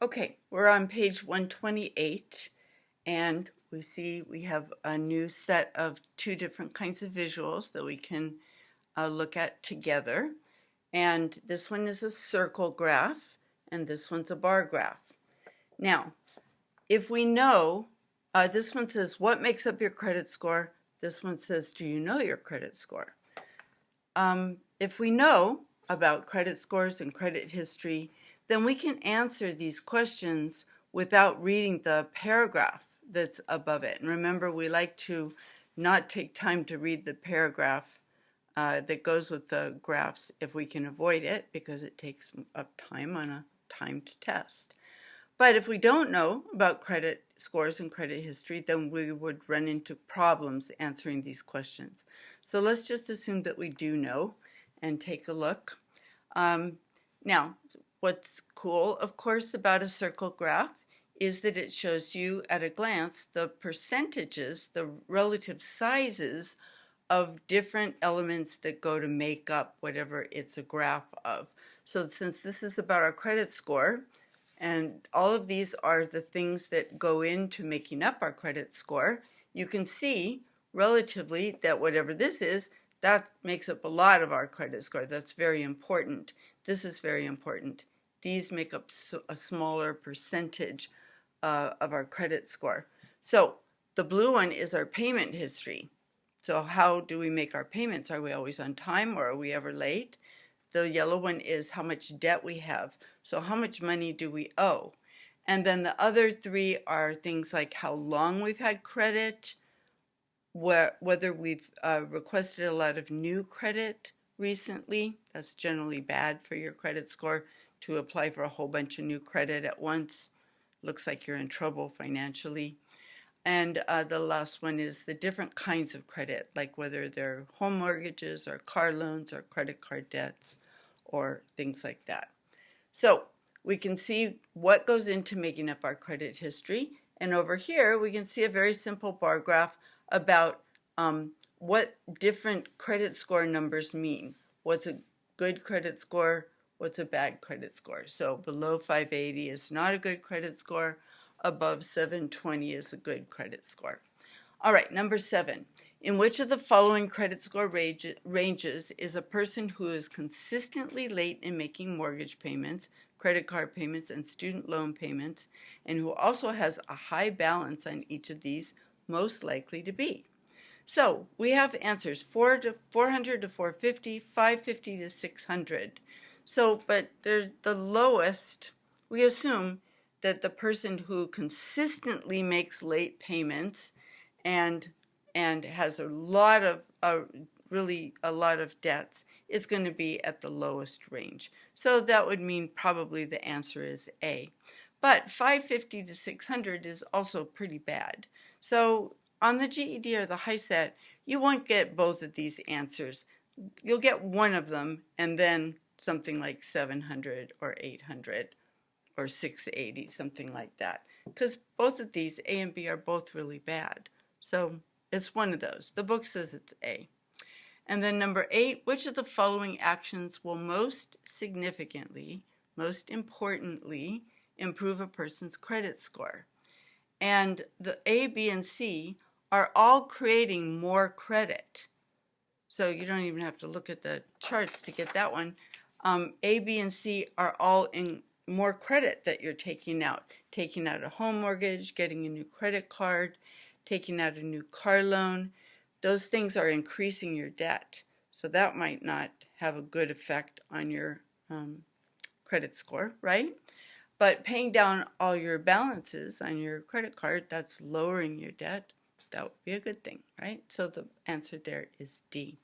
Okay, we're on page 128, and we see we have a new set of two different kinds of visuals that we can look at together. And this one is a circle graph, and this one's a bar graph. Now, if we know, this one says, what makes up your credit score? This one says, do you know your credit score? If we know about credit scores and credit history, then we can answer these questions without reading the paragraph that's above it. And remember, we like to not take time to read the paragraph that goes with the graphs if we can avoid it, because it takes up time on a timed test. But if we don't know about credit scores and credit history, then we would run into problems answering these questions. So let's just assume that we do know and take a look. Now, what's cool, of course, about a circle graph is that it shows you at a glance the percentages, the relative sizes of different elements that go to make up whatever it's a graph of. So since this is about our credit score, and all of these are the things that go into making up our credit score, you can see relatively that whatever this is, that makes up a lot of our credit score. That's very important. This is very important. These make up a smaller percentage of our credit score. So the blue one is our payment history. So how do we make our payments? Are we always on time, or are we ever late? The yellow one is how much debt we have. So how much money do we owe? And then the other three are things like how long we've had credit, whether we've requested a lot of new credit recently. That's generally bad for your credit score to apply for a whole bunch of new credit at once. Looks like you're in trouble financially. And the last one is the different kinds of credit, like whether they're home mortgages or car loans or credit card debts or things like that. So we can see what goes into making up our credit history. And over here, we can see a very simple bar graph about what different credit score numbers mean. What's a good credit score? What's a bad credit score? So below 580 is not a good credit score. Above 720 is a good credit score. All right, number 7. In which of the following credit score ranges is a person who is consistently late in making mortgage payments, credit card payments, and student loan payments, and who also has a high balance on each of these most likely to be? So we have answers 400 to 450, 550 to 600. So, but they're the lowest. We assume that the person who consistently makes late payments and has a lot of really a lot of debts is going to be at the lowest range. So that would mean probably the answer is A. But 550 to 600 is also pretty bad. So on the GED or the HiSET, you won't get both of these answers. You'll get one of them and then something like 700 or 800 or 680, something like that. Because both of these, A and B, are both really bad. So it's one of those. The book says it's A. And then number 8, which of the following actions will most significantly, most importantly, improve a person's credit score? And the A, B, and C are all creating more credit. So you don't even have to look at the charts to get that one. A, B, and C are all in more credit that you're taking out a home mortgage, getting a new credit card, taking out a new car loan. Those things are increasing your debt. So that might not have a good effect on your credit score, right? But paying down all your balances on your credit card, that's lowering your debt. That would be a good thing, right? So the answer there is D.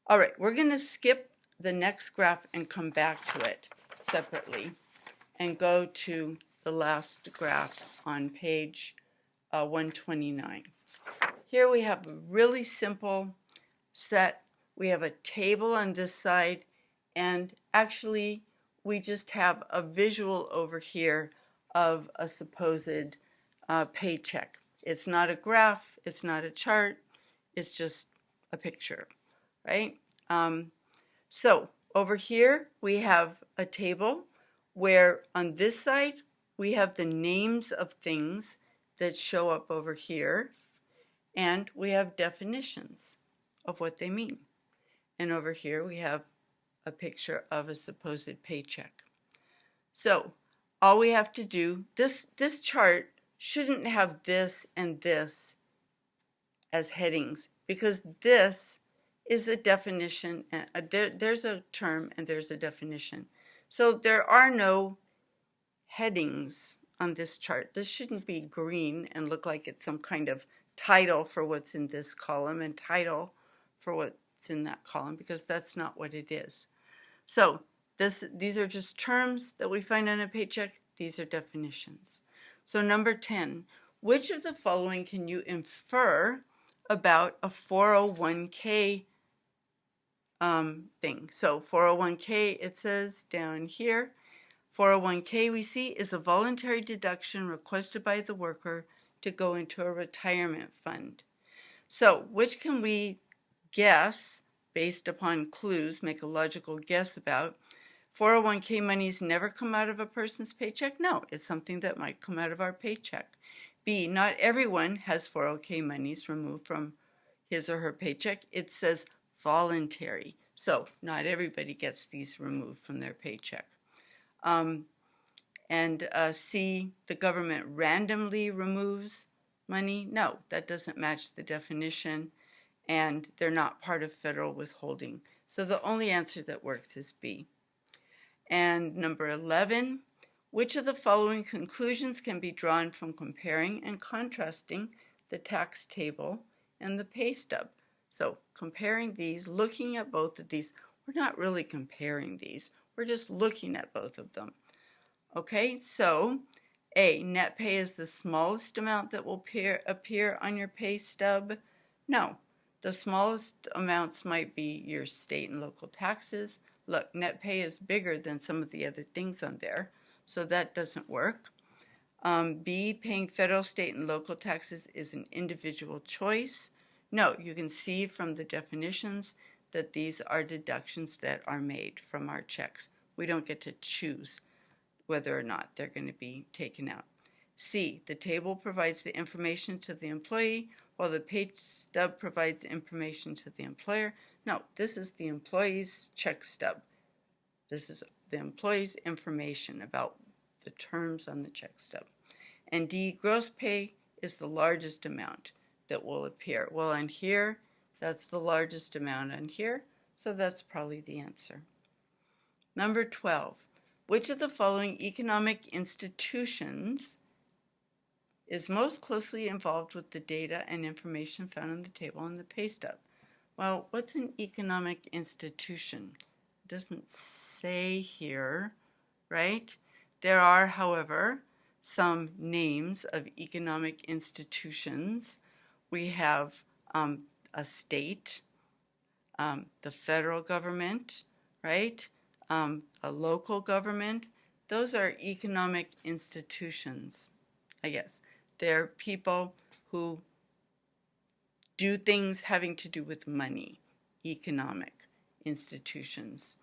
All right, we're going to skip the next graph and come back to it separately and go to the last graph on page 129. Here we have a really simple set. We have a table on this side, and actually we just have a visual over here of a supposed paycheck. It's not a graph, it's not a chart, it's just a picture, right? So over here we have a table where on this side we have the names of things that show up over here, and we have definitions of what they mean. And over here we have a picture of a supposed paycheck. So all we have to do, this chart shouldn't have this and this as headings, because this is a definition. There's a term and there's a definition. So there are no headings on this chart. This shouldn't be green and look like it's some kind of title for what's in this column and title for what's in that column, because that's not what it is. So these are just terms that we find on a paycheck. These are definitions. So number 10, which of the following can you infer about a 401k thing? So 401k, it says down here, 401k we see is a voluntary deduction requested by the worker to go into a retirement fund. So which can we guess based upon clues, make a logical guess about? 401k monies never come out of a person's paycheck? No, it's something that might come out of our paycheck. B, not everyone has 401k monies removed from his or her paycheck. It says voluntary. So not everybody gets these removed from their paycheck. C, the government randomly removes money. No, that doesn't match the definition, and they're not part of federal withholding. So the only answer that works is B. And number 11, which of the following conclusions can be drawn from comparing and contrasting the tax table and the pay stub? So comparing these, looking at both of these, we're not really comparing these, we're just looking at both of them. Okay, so A, net pay is the smallest amount that will appear on your pay stub. No, the smallest amounts might be your state and local taxes. Look, net pay is bigger than some of the other things on there, so that doesn't work. B, paying federal, state, and local taxes is an individual choice. No, you can see from the definitions that these are deductions that are made from our checks. We don't get to choose whether or not they're going to be taken out. C, the table provides the information to the employee, while the pay stub provides information to the employer. No, this is the employee's check stub. This is the employee's information about the terms on the check stub. And D, gross pay is the largest amount that will appear. Well, on here, that's the largest amount on here, so that's probably the answer. Number 12, which of the following economic institutions is most closely involved with the data and information found on the table in the pay stub? Well, what's an economic institution? It doesn't say here, right? There are, however, some names of economic institutions. We have a state, the federal government, right? A local government. Those are economic institutions, I guess. They're people who do things having to do with money, economic institutions.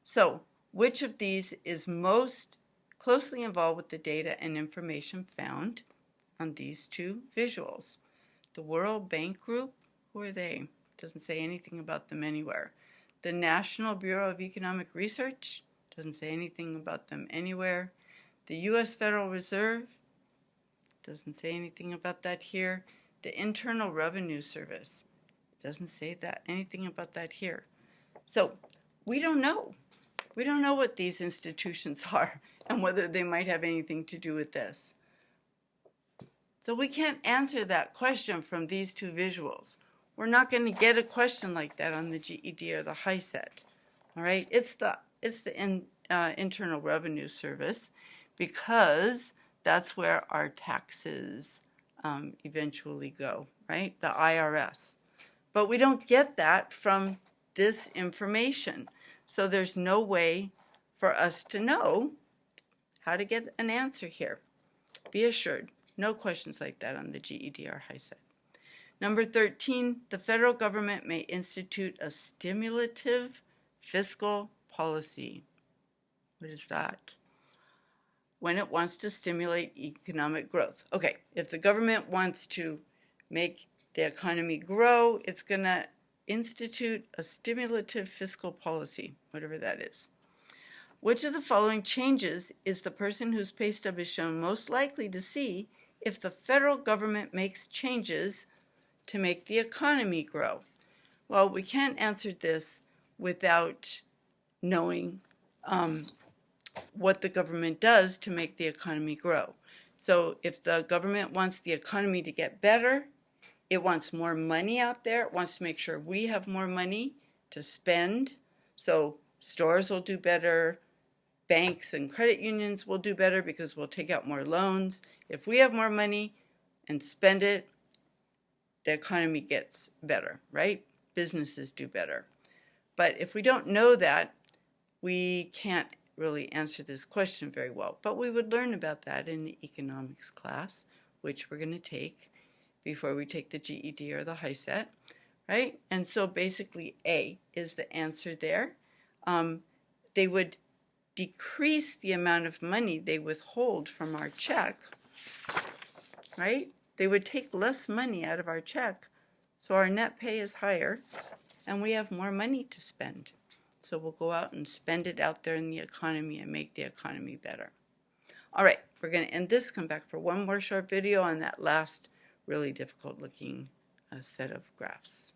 So, which of these is most closely involved with the data and information found on these two visuals? The World Bank Group, who are they? Doesn't say anything about them anywhere. The National Bureau of Economic Research, doesn't say anything about them anywhere. The U.S. Federal Reserve, doesn't say anything about that here. The Internal Revenue Service, doesn't say anything about that here. So we don't know. We don't know what these institutions are and whether they might have anything to do with this. So we can't answer that question from these two visuals. We're not going to get a question like that on the GED or the HiSET. All right, it's the Internal Revenue Service, because that's where our taxes eventually go, right? The IRS. But we don't get that from this information. So there's no way for us to know how to get an answer here. Be assured, no questions like that on the GED or HiSET. Number 13, the federal government may institute a stimulative fiscal policy. What is that? when it wants to stimulate economic growth. Okay, if the government wants to make the economy grow, it's going to institute a stimulative fiscal policy, whatever that is. Which of the following changes is the person whose pay stub is shown most likely to see if the federal government makes changes to make the economy grow? Well, we can't answer this without knowing what the government does to make the economy grow. So if the government wants the economy to get better, it wants more money out there. It wants to make sure we have more money to spend. So stores will do better. Banks and credit unions will do better because we'll take out more loans. If we have more money and spend it, the economy gets better, right? Businesses do better. But if we don't know that, we can't really answer this question very well. But we would learn about that in the economics class, which we're going to take before we take the GED or the HiSET, right? And so basically A is the answer there. They would decrease the amount of money they withhold from our check, right? They would take less money out of our check, so our net pay is higher, and we have more money to spend. So we'll go out and spend it out there in the economy and make the economy better. All right, we're going to end this, come back for one more short video on that last really difficult looking set of graphs.